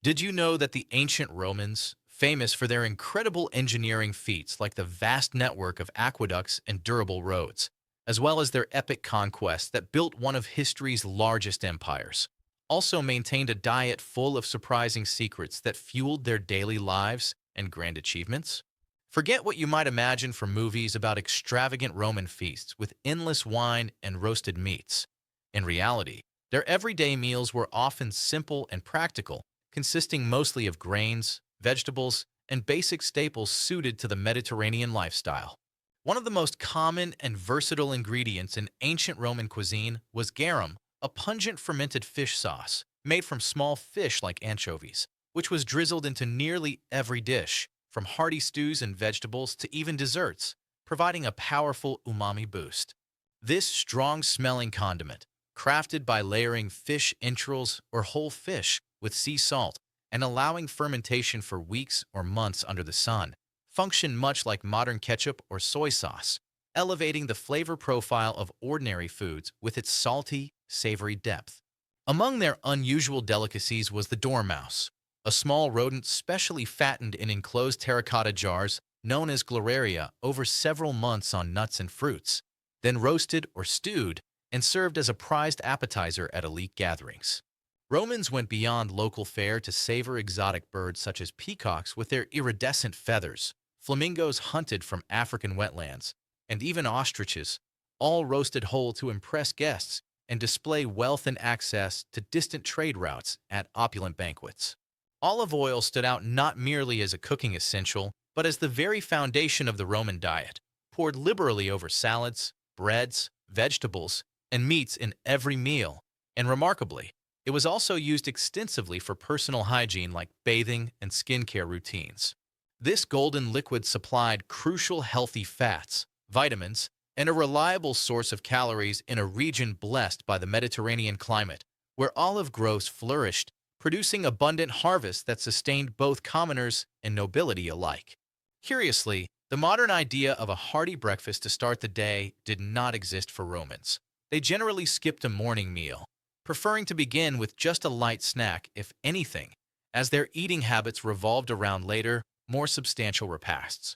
Did you know that the ancient Romans, famous for their incredible engineering feats like the vast network of aqueducts and durable roads, as well as their epic conquests that built one of history's largest empires, also maintained a diet full of surprising secrets that fueled their daily lives and grand achievements? Forget what you might imagine from movies about extravagant Roman feasts with endless wine and roasted meats. In reality, their everyday meals were often simple and practical, consisting mostly of grains, vegetables, and basic staples suited to the Mediterranean lifestyle. One of the most common and versatile ingredients in ancient Roman cuisine was garum, a pungent fermented fish sauce made from small fish like anchovies, which was drizzled into nearly every dish, from hearty stews and vegetables to even desserts, providing a powerful umami boost. This strong smelling condiment, crafted by layering fish entrails or whole fish with sea salt and allowing fermentation for weeks or months under the sun, function much like modern ketchup or soy sauce, elevating the flavor profile of ordinary foods with its salty, savory depth. Among their unusual delicacies was the dormouse, a small rodent specially fattened in enclosed terracotta jars known as gloraria over several months on nuts and fruits, then roasted or stewed and served as a prized appetizer at elite gatherings. Romans went beyond local fare to savor exotic birds such as peacocks with their iridescent feathers, flamingos hunted from African wetlands, and even ostriches, all roasted whole to impress guests and display wealth and access to distant trade routes at opulent banquets. Olive oil stood out not merely as a cooking essential, but as the very foundation of the Roman diet, poured liberally over salads, breads, vegetables, and meats in every meal, and remarkably, it was also used extensively for personal hygiene like bathing and skincare routines. This golden liquid supplied crucial healthy fats, vitamins, and a reliable source of calories in a region blessed by the Mediterranean climate, where olive groves flourished, producing abundant harvests that sustained both commoners and nobility alike. Curiously, the modern idea of a hearty breakfast to start the day did not exist for Romans. They generally skipped a morning meal, preferring to begin with just a light snack, if anything, as their eating habits revolved around later, more substantial repasts.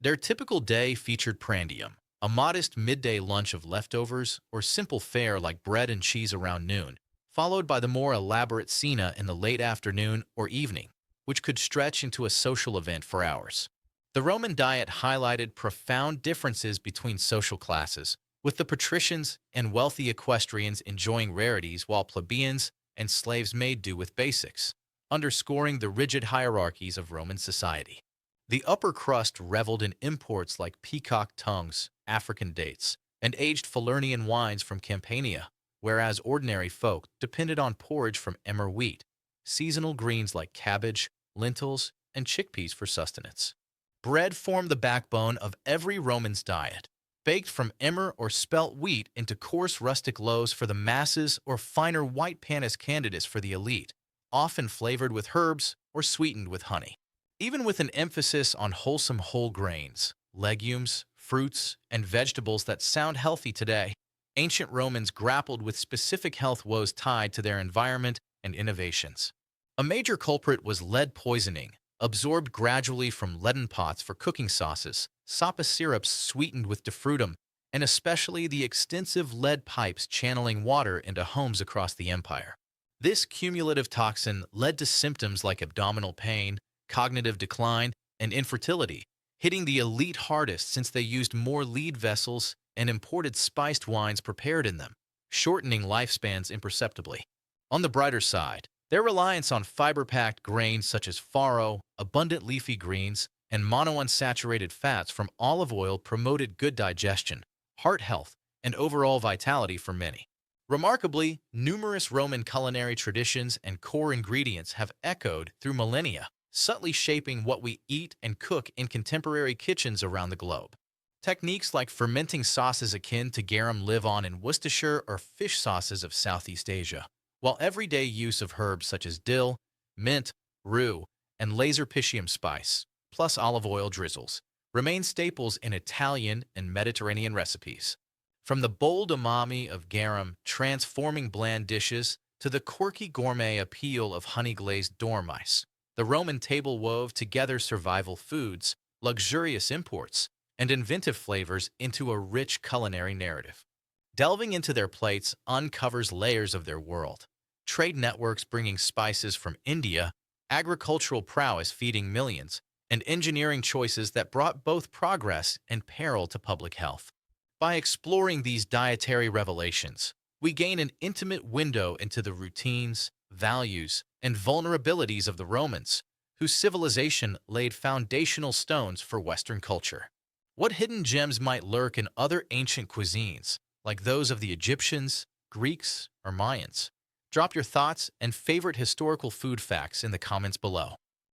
Their typical day featured prandium, a modest midday lunch of leftovers or simple fare like bread and cheese around noon, followed by the more elaborate cena in the late afternoon or evening, which could stretch into a social event for hours. The Roman diet highlighted profound differences between social classes, with the patricians and wealthy equestrians enjoying rarities while plebeians and slaves made do with basics, underscoring the rigid hierarchies of Roman society. The upper crust reveled in imports like peacock tongues, African dates, and aged Falernian wines from Campania, whereas ordinary folk depended on porridge from emmer wheat, seasonal greens like cabbage, lentils, and chickpeas for sustenance. Bread formed the backbone of every Roman's diet, baked from emmer or spelt wheat into coarse rustic loaves for the masses or finer white panis candidus for the elite, often flavored with herbs or sweetened with honey. Even with an emphasis on wholesome whole grains, legumes, fruits, and vegetables that sound healthy today, ancient Romans grappled with specific health woes tied to their environment and innovations. A major culprit was lead poisoning, absorbed gradually from leaden pots for cooking sauces, sapa syrups sweetened with defrutum, and especially the extensive lead pipes channeling water into homes across the empire. This cumulative toxin led to symptoms like abdominal pain, cognitive decline, and infertility, hitting the elite hardest since they used more lead vessels and imported spiced wines prepared in them, shortening lifespans imperceptibly. On the brighter side, their reliance on fiber-packed grains such as farro, abundant leafy greens, and monounsaturated fats from olive oil promoted good digestion, heart health, and overall vitality for many. Remarkably, numerous Roman culinary traditions and core ingredients have echoed through millennia, subtly shaping what we eat and cook in contemporary kitchens around the globe. Techniques like fermenting sauces akin to garum live on in Worcestershire or fish sauces of Southeast Asia, while everyday use of herbs such as dill, mint, rue, and laser piscium spice, plus olive oil drizzles, remain staples in Italian and Mediterranean recipes. From the bold umami of garum transforming bland dishes to the quirky gourmet appeal of honey-glazed dormice. The Roman table wove together survival foods, luxurious imports, and inventive flavors into a rich culinary narrative. Delving into their plates uncovers layers of their world. Trade networks bringing spices from India, agricultural prowess feeding millions, and engineering choices that brought both progress and peril to public health. By exploring these dietary revelations, we gain an intimate window into the routines, values, and vulnerabilities of the Romans, whose civilization laid foundational stones for Western culture. What hidden gems might lurk in other ancient cuisines, like those of the Egyptians, Greeks, or Mayans? Drop your thoughts and favorite historical food facts in the comments below.